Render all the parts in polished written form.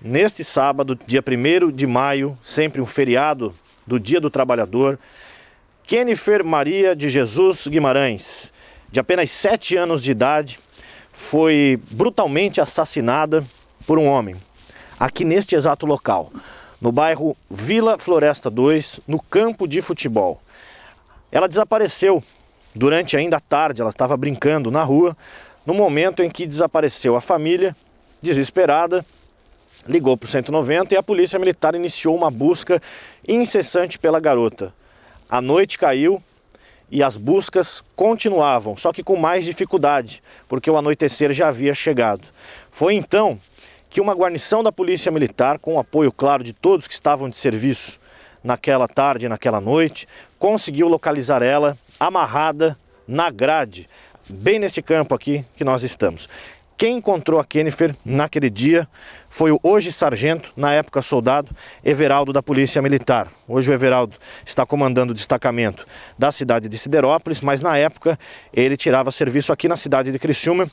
neste sábado, dia 1º de maio, sempre um feriado do Dia do Trabalhador, Kenifer Maria de Jesus Guimarães, de apenas 7 anos de idade, foi brutalmente assassinada por um homem, aqui neste exato local, no bairro Vila Floresta 2, no campo de futebol. Ela desapareceu durante ainda a tarde, ela estava brincando na rua, no momento em que desapareceu. A família, desesperada, ligou para o 190 e a polícia militar iniciou uma busca incessante pela garota. A noite caiu e as buscas continuavam, só que com mais dificuldade, porque o anoitecer já havia chegado. Foi então que uma guarnição da Polícia Militar, com o apoio, claro, de todos que estavam de serviço naquela tarde e naquela noite, conseguiu localizar ela amarrada na grade, bem nesse campo aqui que nós estamos. Quem encontrou a Kenifer naquele dia foi o hoje sargento, na época soldado, Everaldo da Polícia Militar. Hoje o Everaldo está comandando o destacamento da cidade de Siderópolis, mas na época ele tirava serviço aqui na cidade de Criciúma.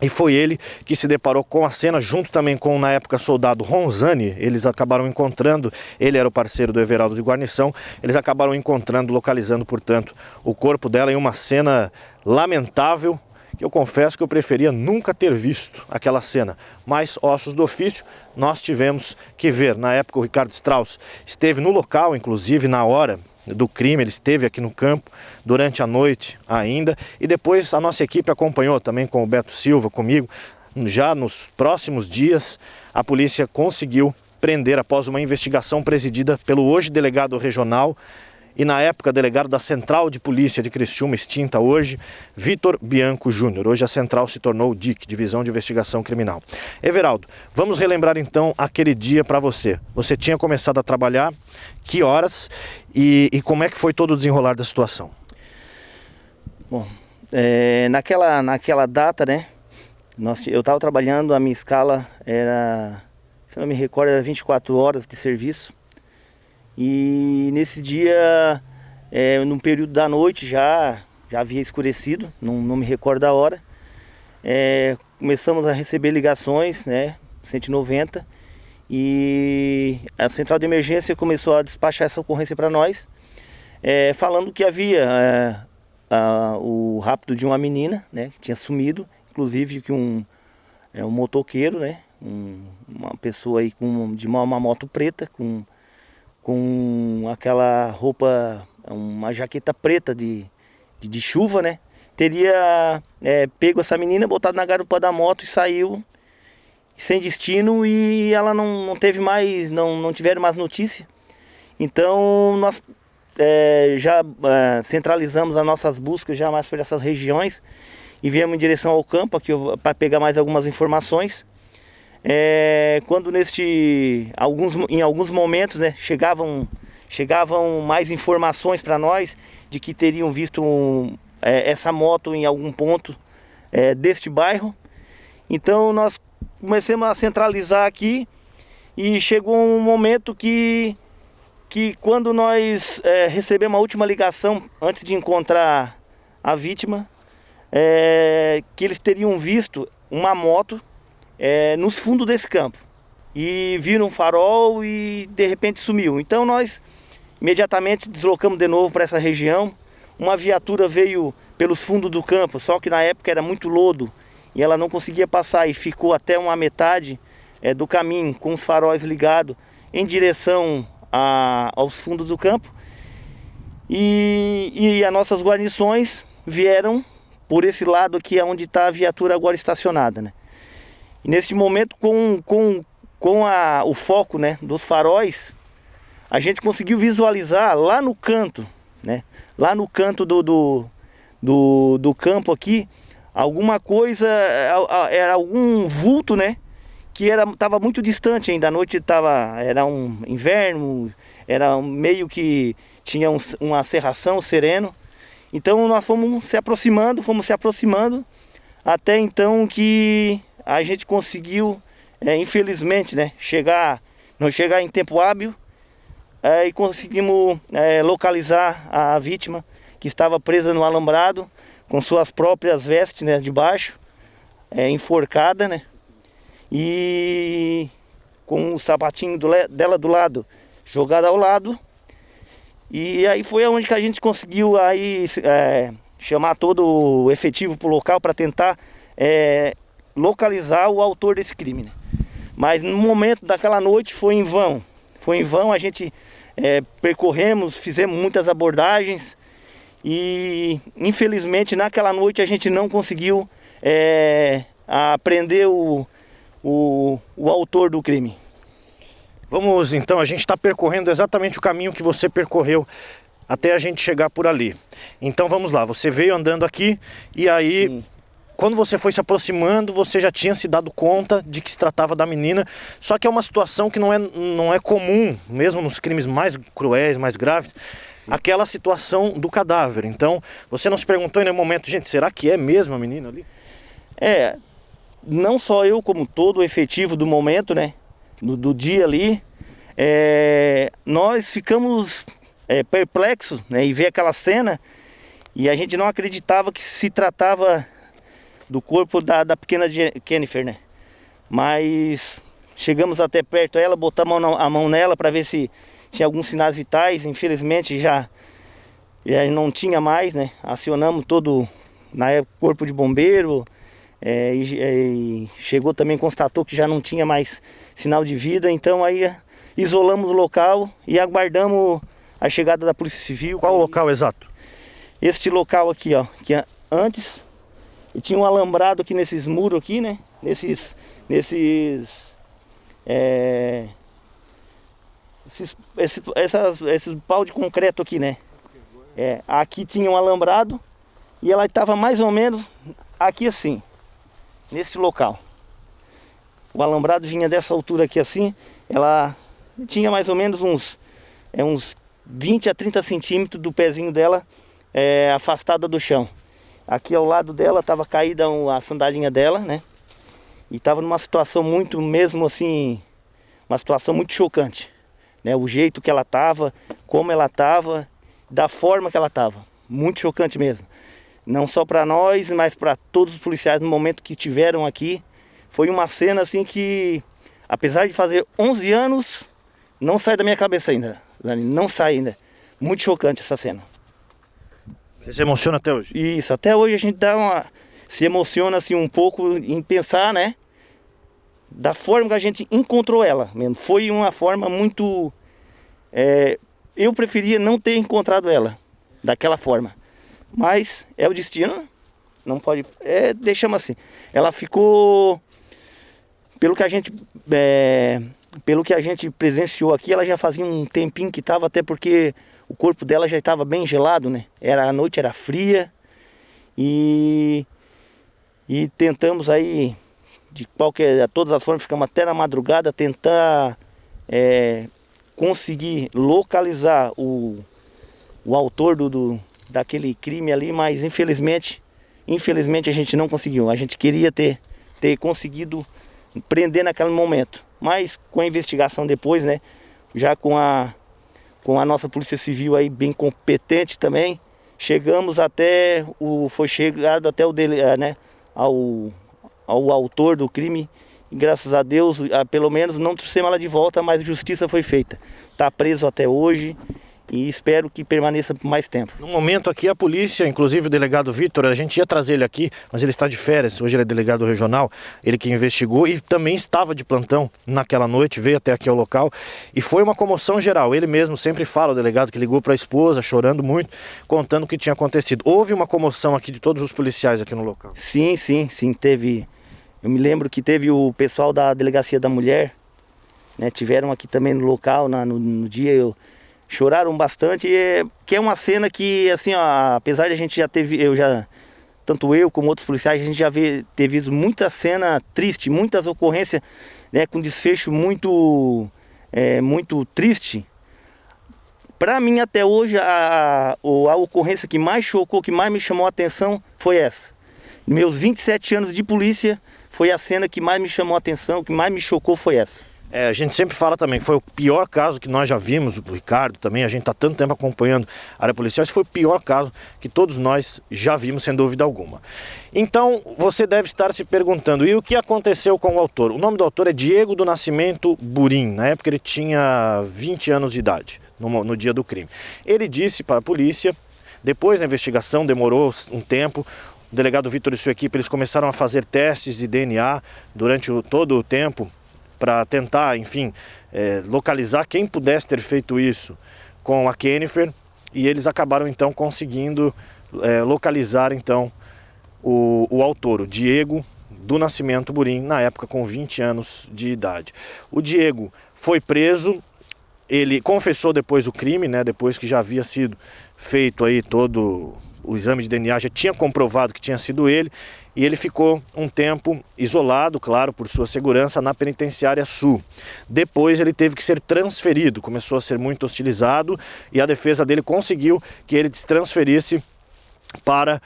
E foi ele que se deparou com a cena, junto também com, na época, soldado Ronzani. Eles acabaram encontrando, ele era o parceiro do Everaldo de guarnição, eles acabaram encontrando, localizando, portanto, o corpo dela em uma cena lamentável, que eu confesso que eu preferia nunca ter visto aquela cena. Mas, ossos do ofício, nós tivemos que ver. Na época, o Ricardo Strauss esteve no local, inclusive, na hora do crime, ele esteve aqui no campo durante a noite ainda, e depois a nossa equipe acompanhou também com o Beto Silva, comigo. Já nos próximos dias a polícia conseguiu prender, após uma investigação presidida pelo hoje delegado regional e na época delegado da Central de Polícia de Criciúma, extinta hoje, Vitor Bianco Júnior. Hoje a central se tornou o DIC, Divisão de Investigação Criminal. Everaldo, vamos relembrar então aquele dia para você. Você tinha começado a trabalhar, que horas e como é que foi todo o desenrolar da situação? Bom, naquela data, né, eu estava trabalhando, a minha escala era, se não me recordo, era 24 horas de serviço. E nesse dia, no período da noite, já havia escurecido, não me recordo a hora. Começamos a receber ligações, né, 190, e a central de emergência começou a despachar essa ocorrência para nós, falando que havia o rapto de uma menina, né, que tinha sumido, inclusive que um motoqueiro, né, uma pessoa aí de uma moto preta, com aquela roupa, uma jaqueta preta de chuva, né? Teria pego essa menina, botado na garupa da moto e saiu sem destino, e ela não teve mais, não tiveram mais notícia. Então nós já centralizamos as nossas buscas já mais por essas regiões e viemos em direção ao campo aqui para pegar mais algumas informações. Quando em alguns momentos, né, chegavam mais informações para nós de que teriam visto essa moto em algum ponto deste bairro. Então nós começamos a centralizar aqui e chegou um momento que quando nós recebemos a última ligação antes de encontrar a vítima, que eles teriam visto uma moto nos fundos desse campo, e viram um farol e de repente sumiu. Então nós imediatamente deslocamos de novo para essa região. Uma viatura veio pelos fundos do campo, só que na época era muito lodo e ela não conseguia passar, e ficou até uma metade do caminho com os faróis ligados em direção aos fundos do campo, e as nossas guarnições vieram por esse lado aqui onde está a viatura agora estacionada, né? E neste momento, com o foco, né, dos faróis, a gente conseguiu visualizar lá no canto, né, lá no canto do campo aqui, alguma coisa, era algum vulto, né, que estava muito distante ainda. A noite era um inverno, era meio que tinha uma cerração sereno. Então nós fomos se aproximando, até então que a gente conseguiu, infelizmente, né, não chegar em tempo hábil, e conseguimos localizar a vítima, que estava presa no alambrado, com suas próprias vestes, né, de baixo, enforcada, né? E com o sapatinho dela do lado, jogado ao lado. E aí foi onde que a gente conseguiu aí, chamar todo o efetivo para o local para tentar localizar o autor desse crime, né? Mas no momento daquela noite foi em vão. Foi em vão, a gente percorremos, fizemos muitas abordagens e infelizmente naquela noite a gente não conseguiu prender o autor do crime. Vamos então, a gente está percorrendo exatamente o caminho que você percorreu até a gente chegar por ali. Então vamos lá, você veio andando aqui e aí, sim, quando você foi se aproximando, você já tinha se dado conta de que se tratava da menina. Só que é uma situação que não é comum, mesmo nos crimes mais cruéis, mais graves, sim, aquela situação do cadáver. Então você não se perguntou em nenhum momento, gente, será que é mesmo a menina ali? Não só eu, como todo o efetivo do momento, né? Do dia ali, nós ficamos perplexos, né, e ver aquela cena, e a gente não acreditava que se tratava do corpo da pequena Kennifer, né? Mas chegamos até perto dela, botamos a mão nela para ver se tinha alguns sinais vitais. Infelizmente já não tinha mais, né? Acionamos todo, na época, corpo de bombeiro. E chegou também, constatou que já não tinha mais sinal de vida. Então aí isolamos o local e aguardamos a chegada da Polícia Civil. Qual o local exato? Este local aqui, ó, que antes tinha um alambrado aqui nesses muros aqui, né? Esses pau de concreto aqui, né? Aqui tinha um alambrado e ela estava mais ou menos aqui assim, nesse local. O alambrado vinha dessa altura aqui assim, ela tinha mais ou menos uns 20 a 30 centímetros do pezinho dela afastada do chão. Aqui ao lado dela estava caída a sandalinha dela, né? E estava numa situação muito, mesmo assim, uma situação muito chocante, né? O jeito que ela estava, como ela estava, da forma que ela estava. Muito chocante mesmo. Não só para nós, mas para todos os policiais no momento que estiveram aqui. Foi uma cena assim que, apesar de fazer 11 anos, não sai da minha cabeça ainda, Dani, não sai ainda. Muito chocante essa cena. Você se emociona até hoje? Isso, até hoje a gente se emociona assim um pouco em pensar, né? Da forma que a gente encontrou ela mesmo. Foi uma forma muito... eu preferia não ter encontrado ela daquela forma. Mas é o destino, não pode... deixamos assim. Ela ficou... Pelo que a gente presenciou aqui, ela já fazia um tempinho que estava, até porque o corpo dela já estava bem gelado, né? A noite era fria e tentamos aí, de todas as formas, ficamos até na madrugada, tentar conseguir localizar o autor daquele crime ali, mas infelizmente a gente não conseguiu. A gente queria ter conseguido prender naquele momento, mas com a investigação depois, né, já com a nossa Polícia Civil aí bem competente também, foi chegado até ao autor do crime, e graças a Deus, pelo menos não trouxemos ela de volta, mas justiça foi feita. Está preso até hoje e espero que permaneça por mais tempo. No momento aqui a polícia, inclusive o delegado Vitor, a gente ia trazer ele aqui, mas ele está de férias, hoje ele é delegado regional, ele que investigou e também estava de plantão naquela noite, veio até aqui ao local e foi uma comoção geral. Ele mesmo sempre fala, o delegado, que ligou para a esposa, chorando muito, contando o que tinha acontecido. Houve uma comoção aqui de todos os policiais aqui no local? Sim, teve. Eu me lembro que teve o pessoal da Delegacia da Mulher, né, tiveram aqui também no local, no dia, choraram bastante, que é uma cena que, assim, ó, apesar de a gente tanto eu como outros policiais, a gente já ter visto muita cena triste, muitas ocorrências, né, com desfecho muito triste. Para mim, até hoje, a ocorrência que mais chocou, que mais me chamou a atenção foi essa. Meus 27 anos de polícia, foi a cena que mais me chamou a atenção, que mais me chocou foi essa. A gente sempre fala também que foi o pior caso que nós já vimos, o Ricardo também, a gente está tanto tempo acompanhando a área policial, esse foi o pior caso que todos nós já vimos, sem dúvida alguma. Então, você deve estar se perguntando, e o que aconteceu com o autor? O nome do autor é Diego do Nascimento Burim, na época ele tinha 20 anos de idade, no dia do crime. Ele disse para a polícia, depois da investigação, demorou um tempo, o delegado Vitor e sua equipe, eles começaram a fazer testes de DNA durante todo o tempo, para tentar, enfim, localizar quem pudesse ter feito isso com a Kennifer, e eles acabaram então conseguindo localizar então o autor, o Diego do Nascimento Burim, na época com 20 anos de idade. O Diego foi preso, ele confessou depois o crime, né, depois que já havia sido feito aí todo o exame de DNA, já tinha comprovado que tinha sido ele, e ele ficou um tempo isolado, claro, por sua segurança, na penitenciária sul. Depois ele teve que ser transferido, começou a ser muito hostilizado, e a defesa dele conseguiu que ele se transferisse para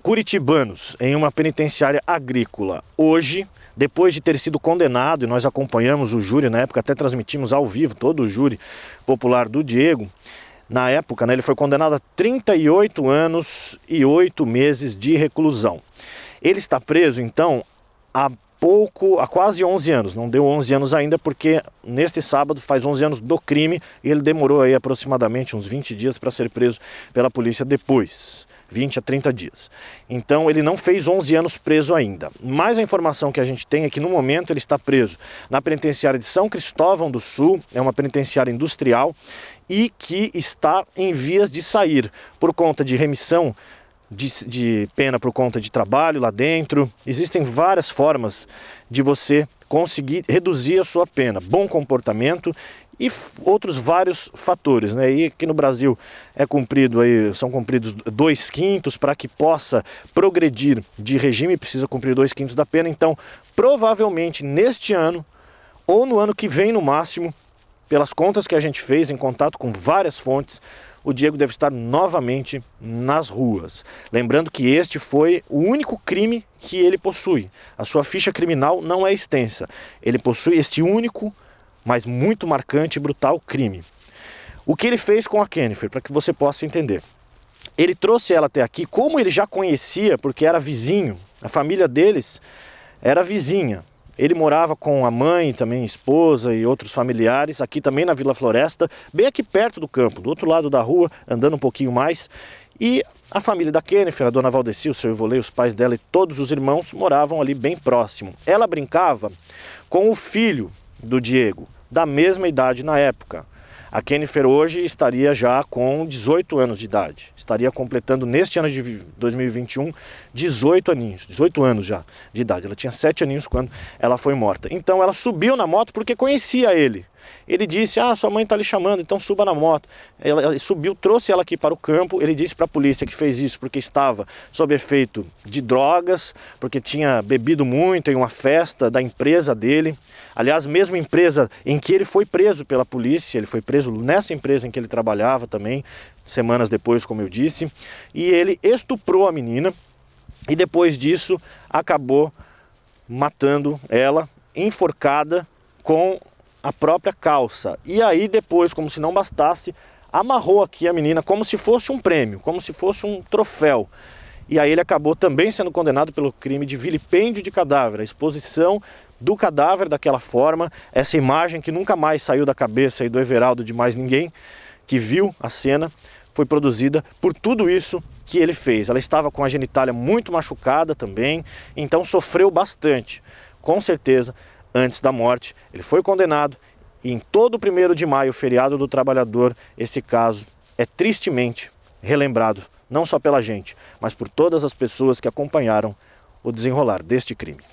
Curitibanos, em uma penitenciária agrícola. Hoje, depois de ter sido condenado, e nós acompanhamos o júri, na época até transmitimos ao vivo todo o júri popular do Diego, na época, né, ele foi condenado a 38 anos e 8 meses de reclusão. Ele está preso, então, há quase 11 anos. Não deu 11 anos ainda, porque neste sábado faz 11 anos do crime e ele demorou aí aproximadamente uns 20 dias para ser preso pela polícia depois. 20 a 30 dias. Então ele não fez 11 anos preso ainda. Mas a informação que a gente tem é que no momento ele está preso na penitenciária de São Cristóvão do Sul, é uma penitenciária industrial, e que está em vias de sair por conta de remissão de pena por conta de trabalho lá dentro. Existem várias formas de você conseguir reduzir a sua pena, bom comportamento e outros vários fatores, né? E aqui no Brasil são cumpridos 2/5 para que possa progredir de regime, precisa cumprir 2/5 da pena. Então, provavelmente neste ano ou no ano que vem no máximo, pelas contas que a gente fez em contato com várias fontes, o Diego deve estar novamente nas ruas. Lembrando que este foi o único crime que ele possui. A sua ficha criminal não é extensa. Ele possui este único, mas muito marcante e brutal crime. O que ele fez com a Kennifer, para que você possa entender. Ele trouxe ela até aqui, como ele já conhecia, porque era vizinho, a família deles era vizinha. Ele morava com a mãe, também esposa e outros familiares, aqui também na Vila Floresta, bem aqui perto do campo, do outro lado da rua, andando um pouquinho mais. E a família da Kennifer, a dona Valdeci, o seu Ivolê, os pais dela e todos os irmãos moravam ali bem próximo. Ela brincava com o filho do Diego, da mesma idade na época. A Kennifer hoje estaria já com 18 anos de idade. Estaria completando neste ano de 2021 18 anos já de idade. Ela tinha 7 aninhos quando ela foi morta. Então ela subiu na moto porque conhecia ele. Ele disse, sua mãe está lhe chamando, então suba na moto. Ele subiu, trouxe ela aqui para o campo. Ele disse para a polícia que fez isso porque estava sob efeito de drogas, porque tinha bebido muito em uma festa da empresa dele. Aliás, mesma empresa em que ele foi preso pela polícia, ele foi preso nessa empresa em que ele trabalhava também, semanas depois, como eu disse. E ele estuprou a menina e depois disso acabou matando ela, enforcada com a própria calça. E aí depois, como se não bastasse, amarrou aqui a menina como se fosse um prêmio, como se fosse um troféu. E aí ele acabou também sendo condenado pelo crime de vilipêndio de cadáver, a exposição do cadáver daquela forma, essa imagem que nunca mais saiu da cabeça aí do Everaldo de mais ninguém, que viu a cena, foi produzida por tudo isso que ele fez. Ela estava com a genitália muito machucada também, então sofreu bastante. Com certeza, antes da morte, ele foi condenado e em todo o 1º de maio, feriado do trabalhador, esse caso é tristemente relembrado, não só pela gente, mas por todas as pessoas que acompanharam o desenrolar deste crime.